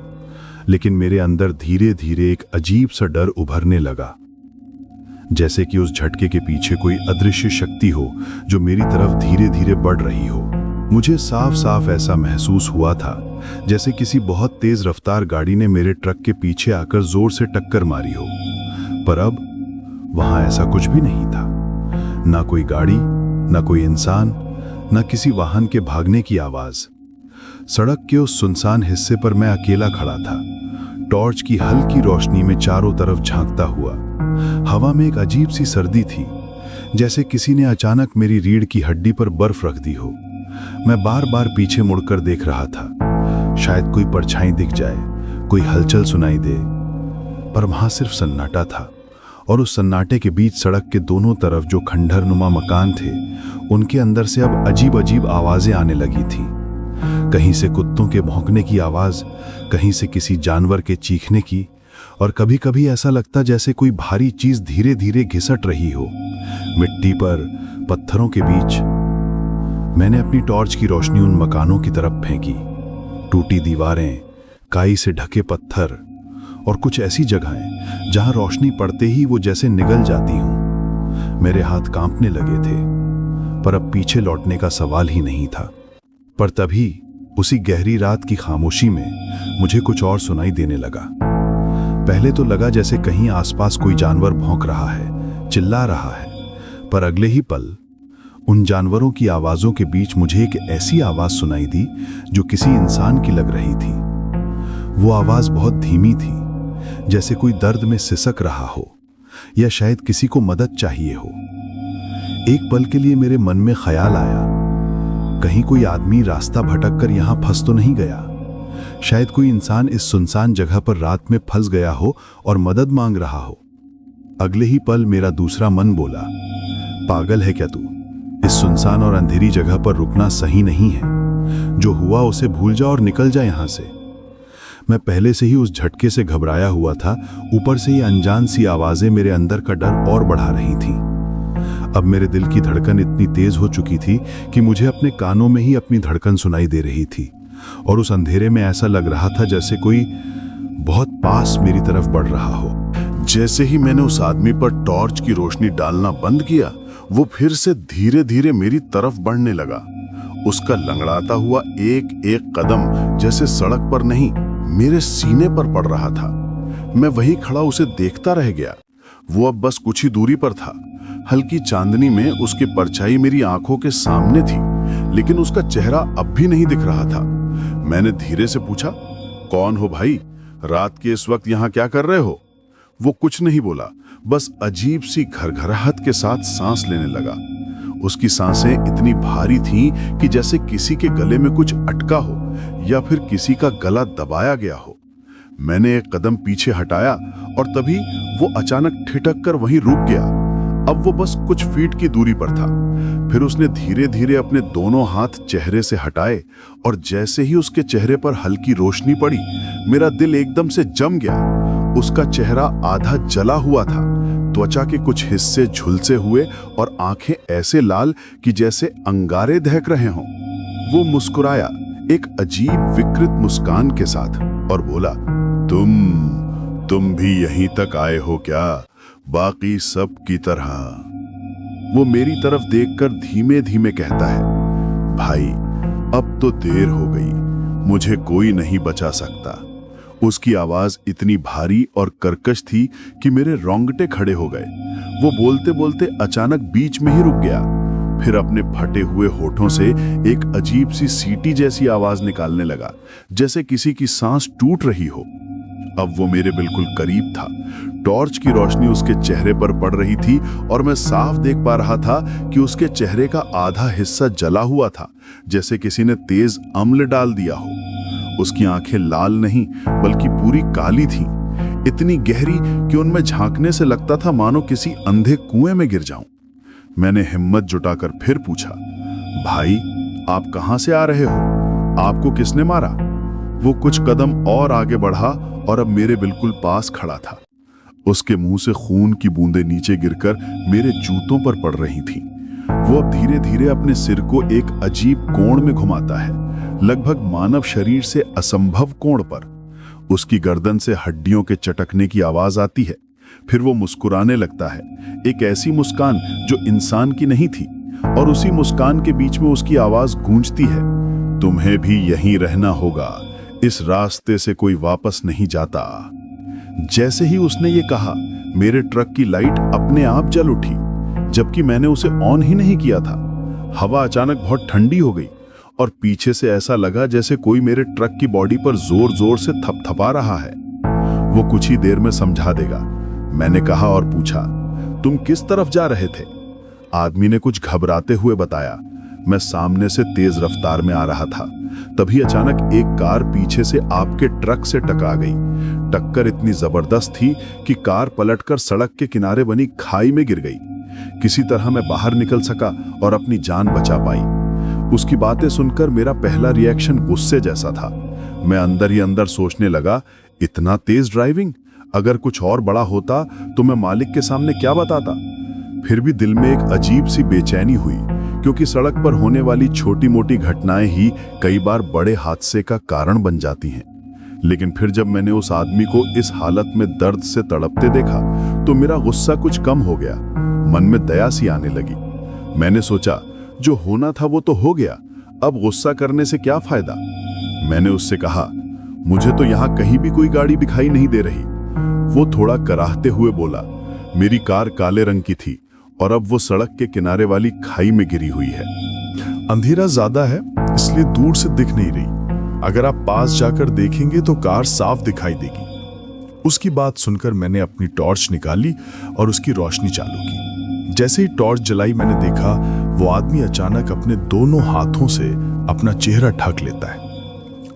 लेकिन मेरे अंदर धीरे धीरे एक अजीब सा डर उभरने लगा, जैसे कि उस झटके के पीछे कोई अदृश्य शक्ति हो जो मेरी तरफ धीरे धीरे बढ़ रही हो। मुझे साफ साफ ऐसा महसूस हुआ था जैसे किसी बहुत तेज रफ्तार गाड़ी ने मेरे ट्रक के पीछे आकर जोर से टक्कर मारी हो। पर अब वहां ऐसा कुछ भी नहीं था, ना कोई गाड़ी, ना कोई इंसान, ना किसी वाहन के भागने की आवाज। सड़क के उस सुनसान हिस्से पर मैं अकेला खड़ा था, टॉर्च की हल्की रोशनी में चारों तरफ झांकता हुआ। हवा में एक अजीब सी सर्दी थी, जैसे किसी ने अचानक मेरी रीढ़ की हड्डी पर बर्फ रख दी हो। मैं बार बार पीछे मुड़कर देख रहा था, शायद कोई परछाई दिख जाए, कोई हलचल सुनाई दे, पर वहां सिर्फ सन्नाटा था और उस सन्नाटे के बीच सड़क के दोनों तरफ जो खंडहरनुमा मकान थे, उनके अंदर से अब अजीब अजीब आवाजें आने लगी थीं। कहीं से कुत्तों के भौंकने की आवाज, कहीं से किसी जानवर के चीखने की, और कभी कभी ऐसा लगता जैसे कोई भारी चीज धीरे धीरे घिसट रही हो, मिट्टी पर, पत्थरों के बीच। मैंने अपनी टॉर्च की रोशनी उन मकानों की तरफ फेंकी। टूटी दीवारें, काई से ढके पत्थर और कुछ ऐसी जगहें जहां रोशनी पड़ते ही वो जैसे निगल जाती हूं। मेरे हाथ कांपने लगे थे, पर अब पीछे लौटने का सवाल ही नहीं था। पर तभी उसी गहरी रात की खामोशी में मुझे कुछ और सुनाई देने लगा। पहले तो लगा जैसे कहीं आसपास कोई जानवर भौंक रहा है, चिल्ला रहा है, पर अगले ही पल उन जानवरों की आवाजों के बीच मुझे एक ऐसी आवाज सुनाई दी जो किसी इंसान की लग रही थी। वो आवाज बहुत धीमी थी, जैसे कोई दर्द में सिसक रहा हो या शायद किसी को मदद चाहिए हो। एक पल के लिए मेरे मन में ख्याल आया, कहीं कोई आदमी रास्ता भटक कर यहां फंस तो नहीं गया। शायद कोई इंसान इस सुनसान जगह पर रात में फंस गया हो और मदद मांग रहा हो। अगले ही पल मेरा दूसरा मन बोला, पागल है क्या तू? इस सुनसान और अंधेरी जगह पर रुकना सही नहीं है। जो हुआ उसे भूल जा और निकल जा यहां से। मैं पहले से ही उस झटके से घबराया हुआ था, ऊपर से ये अनजान सी आवाजें मेरे अंदर का डर और बढ़ा रही थीं। अब मेरे दिल की धड़कन इतनी तेज हो चुकी थी कि मुझे अपने कानों में ही अपनी धड़कन सुनाई दे रही थी, और उस अंधेरे में ऐसा लग रहा था जैसे कोई बहुत पास मेरी तरफ बढ़ रहा हो। जैसे ही मैंने उस आदमी पर टॉर्च की रोशनी डालना बंद किया, वो फिर से धीरे धीरे मेरी तरफ बढ़ने लगा। उसका लंगड़ाता हुआ एक एक कदम जैसे सड़क पर नहीं, मेरे सीने पर पड़ रहा था। मैं वहीं खड़ा उसे देखता रह गया। वो अब बस कुछ ही दूरी पर था। हल्की चांदनी में उसकी परछाई मेरी आंखों के सामने थी, लेकिन उसका चेहरा अब भी नहीं दिख रहा था। मैंने धीरे से पूछा, कौन हो भाई? रात के इस वक्त यहां क्या कर रहे हो? वो कुछ नहीं बोला, बस अजीब सी घरघराहट के साथ सांस लेने लगा। उसकी सांसें इतनी भारी थीं कि जैसे किसी के गले में कुछ अटका हो या फिर किसी का गला दबाया गया हो। मैंने एक कदम पीछे हटाया और तभी वो अचानक ठिठक कर वहीं रुक गया। अब वो बस कुछ फीट की दूरी पर था। फिर उसने धीरे धीरे अपने दोनों हाथ चेहरे से हटाए, और जैसे ही उसके चेहरे पर हल्की रोशनी पड़ी, मेरा दिल एकदम से जम गया। उसका चेहरा आधा जला हुआ था, त्वचा के कुछ हिस्से झुलसे हुए और आंखें ऐसे लाल कि जैसे अंगारे दहक रहे हों। वो मुस्कुराया एक अजीब विकृत मुस्कान के साथ और बोला, तुम भी यहीं तक आए हो क्या? बाकी सब की तरह। वो मेरी तरफ देखकर धीमे धीमे कहता है, भाई अब तो देर हो गई, मुझे कोई नहीं बचा सकता। उसकी आवाज इतनी भारी और कर्कश थी कि मेरे रोंगटे खड़े हो गए। वो बोलते बोलते अचानक बीच में ही रुक गया, फिर अपने फटे हुए होठों से एक अजीब सी सीटी जैसी आवाज निकालने लगा, जैसे किसी की सांस टूट रही हो। अब वो मेरे बिल्कुल करीब था। टॉर्च की रोशनी उसके चेहरे पर पड़ रही थी और मैं साफ देख पा रहा था कि उसके चेहरे का आधा हिस्सा जला हुआ था, जैसे किसी ने तेज अम्ल डाल दिया हो। उसकी आंखें लाल नहीं बल्कि पूरी काली थीं, इतनी गहरी कि उनमें झांकने से लगता था मानो किसी अंधे कुएं में गिर जाऊं। मैंने हिम्मत जुटाकर फिर पूछा, भाई आप कहां से आ रहे हो? आपको किसने मारा? वो कुछ कदम और आगे बढ़ा और अब मेरे बिल्कुल पास खड़ा था। उसके मुंह से खून की बूंदें नीचे गिरकर मेरे जूतों पर पड़ रही थीं। वो अब धीरे धीरे अपने सिर को एक अजीब कोण में घुमाता है, लगभग मानव शरीर से असंभव कोण पर। उसकी गर्दन से हड्डियों के चटकने की आवाज आती है। फिर वो मुस्कुराने लगता है, एक ऐसी मुस्कान जो इंसान की नहीं थी, और उसी मुस्कान के बीच में उसकी आवाज गूंजती है, तुम्हें भी यहीं रहना होगा, इस रास्ते से कोई वापस नहीं जाता। जैसे ही उसने ये कहा, मेरे ट्रक की लाइट अपने आप जल उठी, जबकि मैंने उसे ऑन ही नहीं किया था। हवा अचानक बहुत ठंडी हो गई और पीछे से ऐसा लगा जैसे कोई मेरे ट्रक की बॉडी पर जोर जोर से थपथपा रहा है। वो कुछ ही देर में समझा देगा, मैंने कहा और पूछा, तुम किस तरफ जा रहे थे? आदमी ने कुछ घबराते हुए बताया, मैं सामने से तेज रफ्तार में आ रहा था, तभी अचानक एक कार पीछे से आपके ट्रक से टकरा गई। टक्कर इतनी जबरदस्त थी कि कार पलटकर सड़क के किनारे बनी खाई में गिर गई। किसी तरह मैं बाहर निकल सका और अपनी जान बचा पाई। उसकी बातें सुनकर मेरा पहला रिएक्शन गुस्से जैसा था। मैं अंदर ही अंदर सोचने लगा, इतना तेज ड्राइविंग, अगर कुछ और बड़ा होता तो मैं मालिक के सामने क्या बताता। फिर भी दिल में एक अजीब सी बेचैनी हुई, क्योंकि सड़क पर होने वाली छोटी मोटी घटनाएं ही कई बार बड़े हादसे का कारण बन जाती हैं। लेकिन फिर जब मैंने उस आदमी को इस हालत में दर्द से तड़पते देखा तो मेरा गुस्सा कुछ कम हो गया। मन में दया सी आने लगी। मैंने सोचा, जो होना था वो तो हो गया, अब गुस्सा करने से क्या फायदा। मैंने उससे कहा, मुझे तो यहाँ कहीं भी कोई गाड़ी दिखाई नहीं दे रही। वो थोड़ा कराहते हुए बोला, मेरी कार काले रंग की थी और अब वो सड़क के किनारे वाली खाई में गिरी हुई है। अंधेरा ज्यादा है इसलिए दूर से दिख नहीं रही। अगर आप पास जाकर देखेंगे तो कार साफ दिखाई देगी। उसकी बात सुनकर मैंने अपनी टॉर्च निकाली और उसकी रोशनी चालू की। जैसे ही टॉर्च जलाई मैंने देखा वो आदमी अचानक अपने दोनों हाथों से अपना चेहरा ढक लेता है।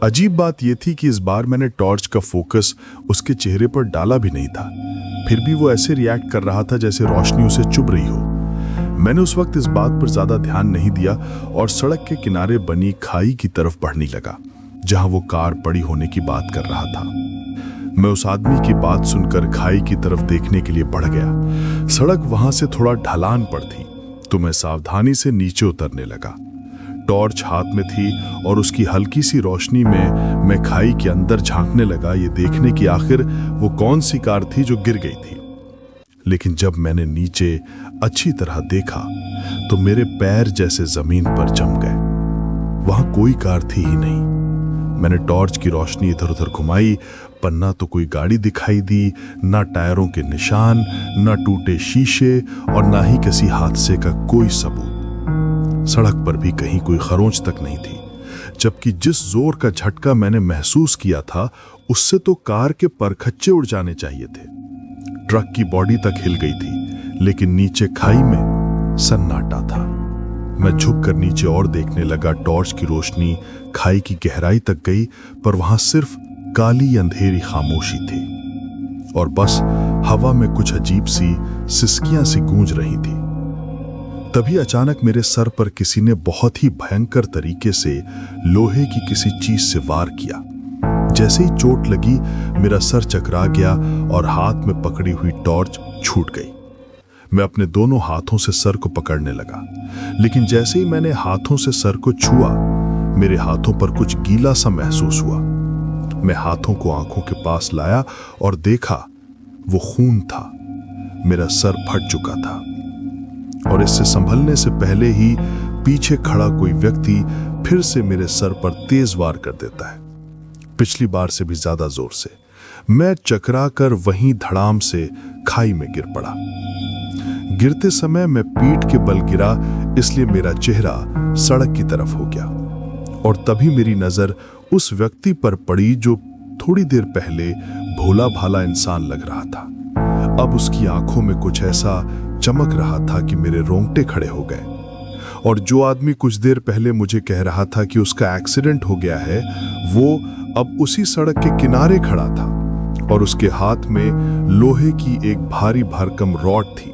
अजीब बात यह थी कि इस बार मैंने टॉर्च का फोकस उसके चेहरे पर डाला भी नहीं था, फिर भी वो ऐसे रिएक्ट कर रहा था जैसे रोशनी उसे चुभ रही हो। मैंने उस वक्त इस बात पर ज्यादा ध्यान नहीं दिया और सड़क के किनारे बनी खाई की तरफ बढ़ने लगा, जहां वो कार पड़ी होने की बात कर रहा था। मैं उस आदमी की बात सुनकर खाई की तरफ देखने के लिए बढ़ गया। सड़क वहां से थोड़ा ढलान पर थी, तो मैं सावधानी से नीचे उतरने लगा। टॉर्च हाथ में थी और उसकी हल्की सी रोशनी में मैं खाई के अंदर झांकने लगा, ये देखने की आखिर वो कौन सी कार थी जो गिर गई थी। लेकिन जब मैंने नीचे अच्छी तरह देखा तो मेरे पैर जैसे जमीन पर जम गए। वहां कोई कार थी ही नहीं। मैंने टॉर्च की रोशनी इधर उधर घुमाई, पर ना तो कोई गाड़ी दिखाई दी, ना टायरों के निशान, ना टूटे शीशे और ना ही किसी हादसे का कोई सबूत। सड़क पर भी कहीं कोई खरोंच तक नहीं थी, जबकि जिस जोर का झटका मैंने महसूस किया था उससे तो कार के परखच्चे उड़ जाने चाहिए थे। ट्रक की बॉडी तक हिल गई थी, लेकिन नीचे खाई में सन्नाटा था। मैं झुककर नीचे और देखने लगा। टॉर्च की रोशनी खाई की गहराई तक गई, पर वहां सिर्फ काली अंधेरी खामोशी थी और बस हवा में कुछ अजीब सी सिसकियां सी गूंज रही थी। तभी अचानक मेरे सर पर किसी ने बहुत ही भयंकर तरीके से लोहे की किसी चीज से वार किया। जैसे ही चोट लगी मेरा सर चकरा गया और हाथ में पकड़ी हुई टॉर्च छूट गई। मैं अपने दोनों हाथों से सर को पकड़ने लगा, लेकिन जैसे ही मैंने हाथों से सर को छुआ मेरे हाथों पर कुछ गीला सा महसूस हुआ। मैं हाथों को आंखों के पास लाया और देखा वो खून था। मेरा सर फट चुका था और इससे संभलने से पहले ही पीछे खड़ा कोई व्यक्ति फिर से मेरे सर पर तेज वार कर देता है, पिछली बार से भी ज्यादा जोर से। मैं चकरा कर वहीं धड़ाम से खाई में गिर पड़ा। गिरते समय मैं पीठ के बल गिरा, इसलिए मेरा चेहरा सड़क की तरफ हो गया और तभी मेरी नजर उस व्यक्ति पर पड़ी जो थोड़ी देर पहले भोला भाला इंसान लग रहा था। अब उसकी आंखों में कुछ ऐसा चमक रहा था कि मेरे रोंगटे खड़े हो गए। और जो आदमी कुछ देर पहले मुझे कह रहा था कि उसका एक्सीडेंट हो गया है, वो अब उसी सड़क के किनारे खड़ा था और उसके हाथ में लोहे की एक भारी भरकम रॉड थी।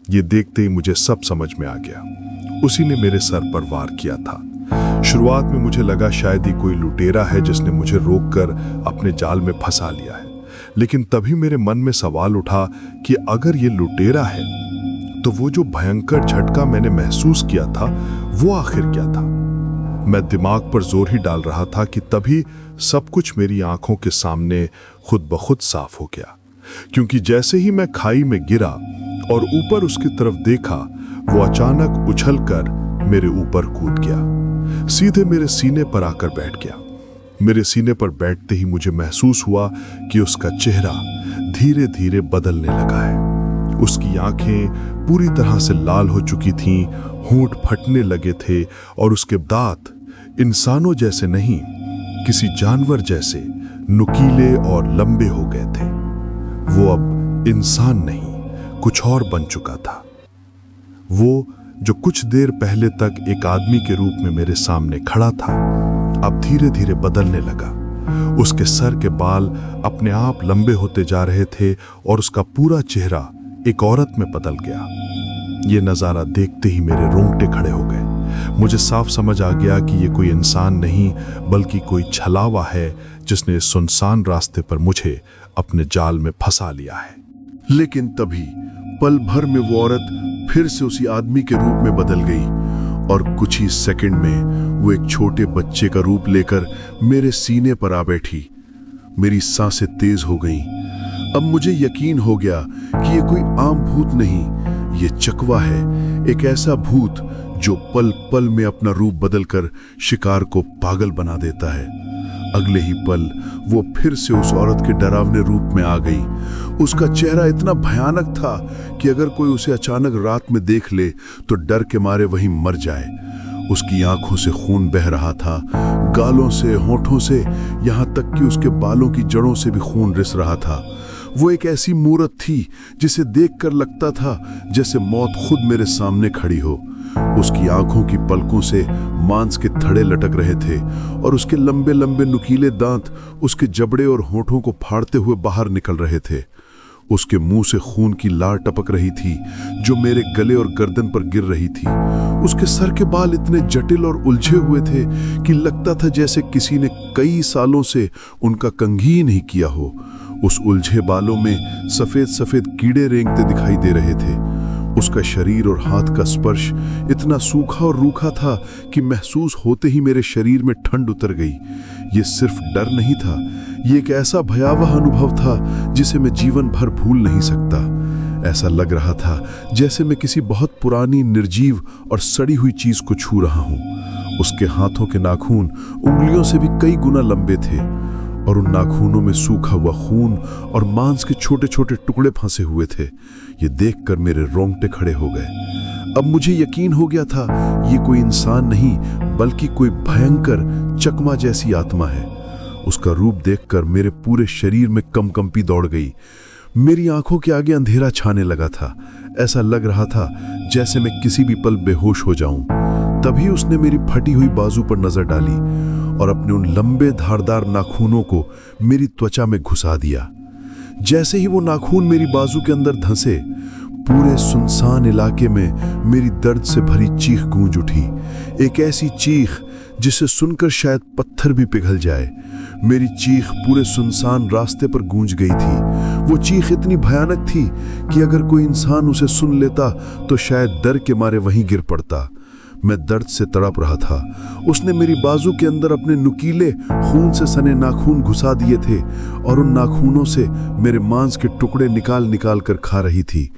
ये देखते ही मुझे सब समझ में आ गया। उसी ने मेरे सर पर वार किया था। शुरुआत में मुझे लगा शायद ही कोई लुटेरा है जिसने मुझे रोककर अपने जाल में फंसा लिया है, लेकिन तभी मेरे मन में सवाल उठा कि अगर ये लुटेरा है तो वो जो भयंकर झटका मैंने महसूस किया था वो आखिर क्या था। मैं दिमाग पर जोर ही डाल रहा था कि तभी सब कुछ मेरी आंखों के सामने खुद ब खुद साफ हो गया, क्योंकि जैसे ही मैं खाई में गिरा और ऊपर उसकी तरफ देखा, वो अचानक उछलकर मेरे ऊपर कूद गया, सीधे मेरे सीने पर आकर बैठ गया। मेरे सीने पर बैठते ही मुझे महसूस हुआ कि उसका चेहरा धीरे धीरे बदलने लगा है। उसकी आंखें पूरी तरह से लाल हो चुकी थीं, होंठ फटने लगे थे और उसके दांत इंसानों जैसे नहीं, किसी जानवर जैसे नुकीले और लंबे हो गए थे। वो अब इंसान नहीं, कुछ और बन चुका था। वो जो कुछ देर पहले तक एक आदमी के रूप में मेरे सामने खड़ा था, अब धीरे धीरे बदलने लगा। उसके सर के बाल अपने आप लंबे होते जा रहे थे और उसका पूरा चेहरा एक औरत में बदल गया। ये नज़ारा देखते ही मेरे रोंगटे खड़े हो गए। मुझे साफ समझ आ गया कि ये कोई इंसान नहीं बल्कि कोई छलावा है जिसने इस सुनसान रास्ते पर मुझे अपने जाल में फंसा लिया है। लेकिन तभी पल भर में वो औरत फिर से उसी आदमी के रूप में बदल गई और कुछ ही सेकंड में वो एक छोटे बच्चे का रूप लेकर मेरे सीने पर आ बैठी। मेरी सांसें तेज हो गईं। अब मुझे यकीन हो गया कि ये कोई आम भूत नहीं, ये चकवा है, एक ऐसा भूत जो पल पल में अपना रूप बदलकर शिकार को पागल बना देता है। अगले ही पल वो फिर से उस औरत के डरावने रूप में आ गई। उसका चेहरा इतना भयानक था कि अगर कोई उसे अचानक रात में देख ले तो डर के मारे वहीं मर जाए। उसकी आंखों से खून बह रहा था, गालों से, होठों से, यहाँ तक कि उसके बालों की जड़ों से भी खून रिस रहा था। वो एक ऐसी मूरत थी जिसे देखकर लगता था जैसे मौत खुद मेरे सामने खड़ी हो। उसकी आंखों की पलकों से मांस के थड़े लटक रहे थे और उसके लंबे लंबे नुकीले दांत उसके जबड़े और होठों को फाड़ते हुए बाहर निकल रहे थे। उसके मुंह से खून की लार टपक रही थी जो मेरे गले और गर्दन पर गिर रही थी। उसके सर के बाल इतने जटिल और उलझे हुए थे कि लगता था जैसे किसी ने कई सालों से उनका कंघी ही नहीं किया हो। उस उलझे बालों में सफेद सफेद कीड़े रेंगते दिखाई दे रहे थे। उसका शरीर और हाथ का स्पर्श इतना सूखा और रूखा था कि महसूस होते ही मेरे शरीर में ठंड उतर गई। ये सिर्फ डर नहीं था, ये एक ऐसा भयावह अनुभव था जिसे मैं जीवन भर भूल नहीं सकता। ऐसा लग रहा था जैसे मैं किसी बहुत पुरानी, निर्जीव और सड़ी हुई चीज को छू रहा हूं। उसके हाथों के नाखून उंगलियों से भी कई गुना लंबे थे और उन नाखूनों में सूखा हुआ खून और मांस के छोटे छोटे टुकड़े फंसे हुए थे। ये देखकर मेरे रोंगटे खड़े हो गए। अब मुझे यकीन हो गया था ये कोई इंसान नहीं बल्कि कोई भयंकर चकमा जैसी आत्मा है। उसका रूप देखकर मेरे पूरे शरीर में कंपकंपी दौड़ गई। मेरी आंखों के आगे अंधेरा छाने लगा था। ऐसा लग रहा था जैसे मैं किसी भी पल बेहोश हो जाऊं। तभी उसने मेरी फटी हुई बाजू पर नजर डाली और अपने उन लंबे धारदार नाखूनों को मेरी त्वचा में घुसा दिया। जैसे ही वो नाखून मेरी बाजू के अंदर धंसे, पूरे सुनसान इलाके में मेरी दर्द से भरी चीख गूंज उठी। एक ऐसी चीख जिसे सुनकर शायद पत्थर भी पिघल जाए। मेरी चीख पूरे सुनसान रास्ते पर गूंज गई थी। वो चीख इतनी भयानक थी कि अगर कोई इंसान उसे सुन लेता तो शायद डर के मारे वहीं गिर पड़ता। मैं दर्द से तड़प रहा था। उसने मेरी बाजू के अंदर अपने नुकीले, खून से सने नाखून घुसा दिए थे और उन नाखूनों से मेरे मांस के टुकड़े निकाल निकाल कर खा रही थी।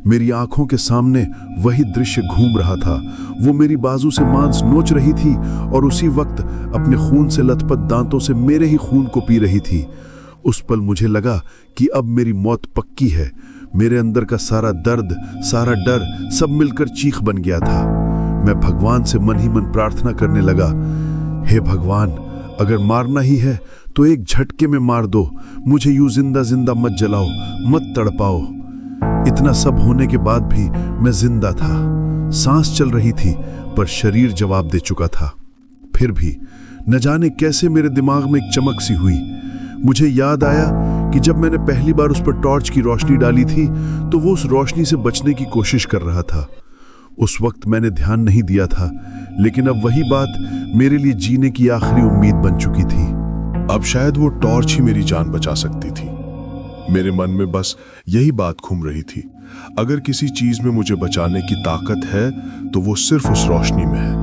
मेरी आंखों के सामने वही दृश्य घूम रहा था। वो मेरी बाजू से मांस नोच रही थी और उसी वक्त अपने खून से लथपथ दांतों से मेरे ही खून को पी रही थी। उस पल मुझे लगा कि अब मेरी मौत पक्की है। मेरे अंदर का सारा दर्द, सारा डर सब मिलकर चीख बन गया था। मैं भगवान से मन ही मन प्रार्थना करने लगा, हे भगवान, अगर मारना ही है तो एक झटके में मार दो। मुझे यूं जिंदा जिंदा मत जलाओ, मत तड़पाओ। इतना सब होने के बाद भी मैं जिंदा था। सांस चल रही थी पर शरीर जवाब दे चुका था। फिर भी न जाने कैसे मेरे दिमाग में एक चमक सी हुई। मुझे याद आया कि जब मैंने पहली बार उस पर टॉर्च की रोशनी डाली थी तो वो उस रोशनी से बचने की कोशिश कर रहा था। उस वक्त मैंने ध्यान नहीं दिया था, लेकिन अब वही बात मेरे लिए जीने की आखिरी उम्मीद बन चुकी थी। अब शायद वो टॉर्च ही मेरी जान बचा सकती थी। मेरे मन में बस यही बात घूम रही थी, अगर किसी चीज में मुझे बचाने की ताकत है तो वो सिर्फ उस रोशनी में है।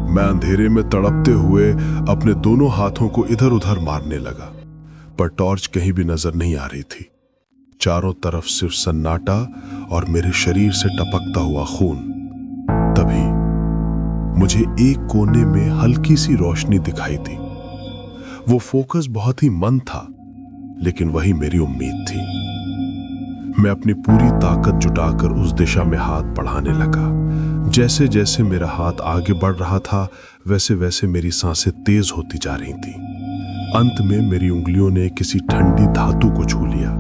मैं अंधेरे में तड़पते हुए अपने दोनों हाथों को इधर उधर मारने लगा, पर टॉर्च कहीं भी नजर नहीं आ रही थी। चारों तरफ सिर्फ सन्नाटा और मेरे शरीर से टपकता हुआ खून। तभी मुझे एक कोने में हल्की सी रोशनी दिखाई दी। वो फोकस बहुत ही मंद था, लेकिन वही मेरी उम्मीद थी। मैं अपनी पूरी ताकत जुटाकर उस दिशा में हाथ बढ़ाने लगा। जैसे जैसे मेरा हाथ आगे बढ़ रहा था, वैसे वैसे मेरी सांसें तेज होती जा रही थी। अंत में मेरी उंगलियों ने किसी ठंडी धातु को छू लिया।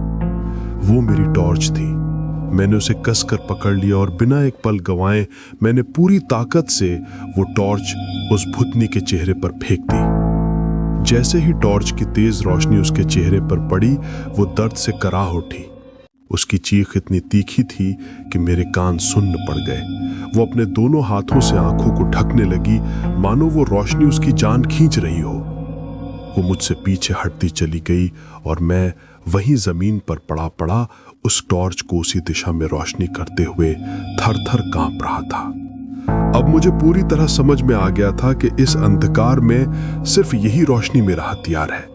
वो मेरी टॉर्च थी। मैंने उसे कसकर पकड़ लिया और बिना एक पल गंवाए मैंने पूरी ताकत से वो टॉर्च उस भूतनी के चेहरे पर फेंक दी। जैसे ही टॉर्च की तेज रोशनी उसके चेहरे पर पड़ी, वो दर्द से कराह उठी। उसकी चीख इतनी तीखी थी कि मेरे कान सुन्न पड़ गए। वो अपने दोनों हाथों से आंखों को ढकने लगी, मानो वो रोशनी उसकी जान खींच रही हो। वो मुझसे पीछे हटती चली गई और मैं वहीं जमीन पर पड़ा उस टॉर्च को उसी दिशा में रोशनी करते हुए थर-थर कांप रहा था। अब मुझे पूरी तरह समझ में आ गया था कि इस अंधकार में सिर्फ यही रोशनी मेरा हथियार है।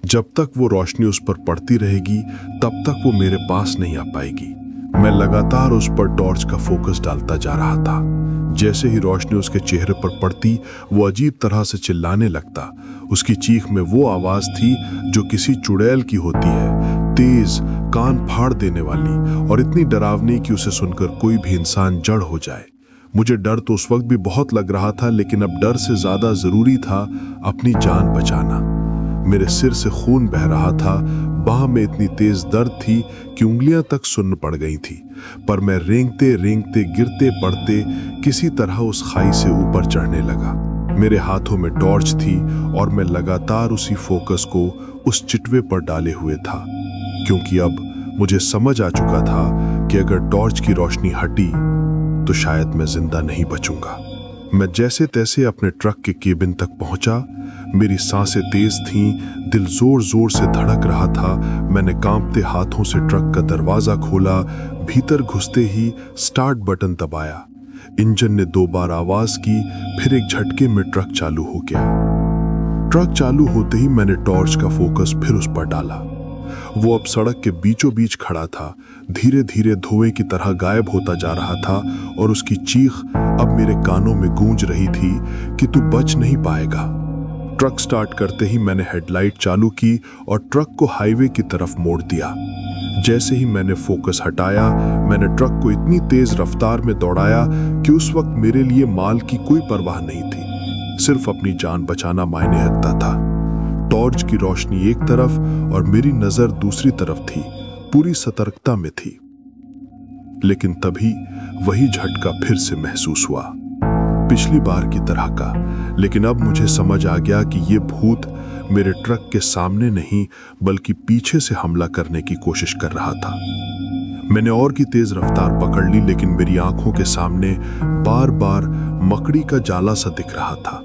जब तक वो रोशनी उस पर पड़ती रहेगी, तब तक वो मेरे पास नहीं आ पाएगी। मैं लगातार उस पर टॉर्च का फोकस डालता जा रहा था। जैसे ही रोशनी उसके चेहरे पर पड़ती, वो अजीब तरह से चिल्लाने लगता। उसकी चीख में वो आवाज थी जो किसी चुड़ैल की होती है, तेज, कान फाड़ देने वाली और इतनी डरावनी कि उसे सुनकर कोई भी इंसान जड़ हो जाए। मुझे डर तो उस वक्त भी बहुत लग रहा था, लेकिन अब डर से ज्यादा जरूरी था अपनी जान बचाना। मेरे सिर से खून बह रहा था, बाह में इतनी तेज दर्द थी कि उंगलियां तक सुन्न पड़ गई थी, पर मैं रेंगते रेंगते गिरते पड़ते किसी तरह उस खाई से ऊपर चढ़ने लगा। मेरे हाथों में टॉर्च थी और मैं लगातार उसी फोकस को उस चिटवे पर डाले हुए था, क्योंकि अब मुझे समझ आ चुका था कि अगर टॉर्च की रोशनी हटी तो शायद मैं जिंदा नहीं बचूंगा। मैं जैसे तैसे अपने ट्रक के केबिन तक पहुंचा। मेरी सांसें तेज थीं, दिल जोर जोर से धड़क रहा था। मैंने कांपते हाथों से ट्रक का दरवाजा खोला। भीतर घुसते ही स्टार्ट बटन दबाया। इंजन ने 2 बार आवाज की, फिर एक झटके में ट्रक चालू हो गया। ट्रक चालू होते ही मैंने टॉर्च का फोकस फिर उस पर डाला। वो अब सड़क के बीचों बीच खड़ा था, धीरे धीरे धुएं की तरह गायब होता जा रहा था और उसकी चीख अब मेरे कानों में गूंज रही थी कि तू बच नहीं पाएगा। ट्रक स्टार्ट करते ही मैंने हेडलाइट चालू की और ट्रक को हाईवे की तरफ मोड़ दिया। जैसे ही मैंने फोकस हटाया, मैंने ट्रक को इतनी तेज रफ्तार में दौड़ाया कि उस वक्त मेरे लिए माल की कोई परवाह नहीं थी, सिर्फ अपनी जान बचाना मायने रखता था। टॉर्च की रोशनी एक तरफ और मेरी नजर दूसरी तरफ थी, पूरी सतर्कता में थी। लेकिन तभी वही झटका फिर से महसूस हुआ, पिछली बार की तरह का। लेकिन अब मुझे समझ आ गया कि ये भूत मेरे ट्रक के सामने नहीं बल्कि पीछे से हमला करने की कोशिश कर रहा था। मैंने और की तेज रफ्तार पकड़ ली, लेकिन मेरी आंखों के सामने बार बार मकड़ी का जाला सा दिख रहा था।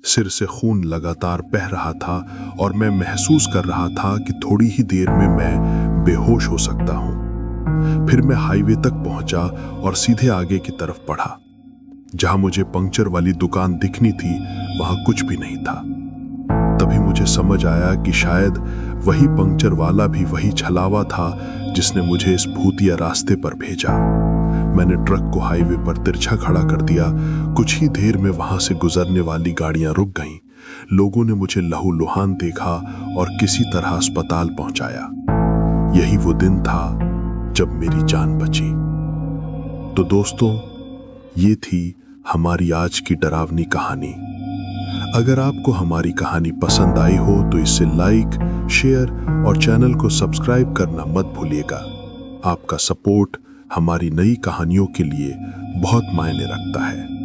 सिर से खून लगातार बह रहा था और मैं महसूस कर रहा था कि थोड़ी ही देर में मैं बेहोश हो सकता हूं। फिर मैं हाईवे तक पहुंचा और सीधे आगे की तरफ बढ़ा। जहां मुझे पंक्चर वाली दुकान दिखनी थी, वहां कुछ भी नहीं था। तभी मुझे समझ आया कि शायद वही पंक्चर वाला भी वही छलावा था जिसने मुझे इस भूतिया रास्ते पर भेजा। मैंने ट्रक को हाईवे पर तिरछा खड़ा कर दिया। कुछ ही देर में वहां से गुजरने वाली गाड़ियां रुक गईं। लोगों ने मुझे लहूलुहान देखा और किसी तरह अस्पताल पहुंचाया। यही वो दिन था जब मेरी जान बची। तो दोस्तों, ये थी हमारी आज की डरावनी कहानी। अगर आपको हमारी कहानी पसंद आई हो तो इसे लाइक, शेयर और चैनल को सब्सक्राइब करना मत भूलिएगा। आपका सपोर्ट हमारी नई कहानियों के लिए बहुत मायने रखता है।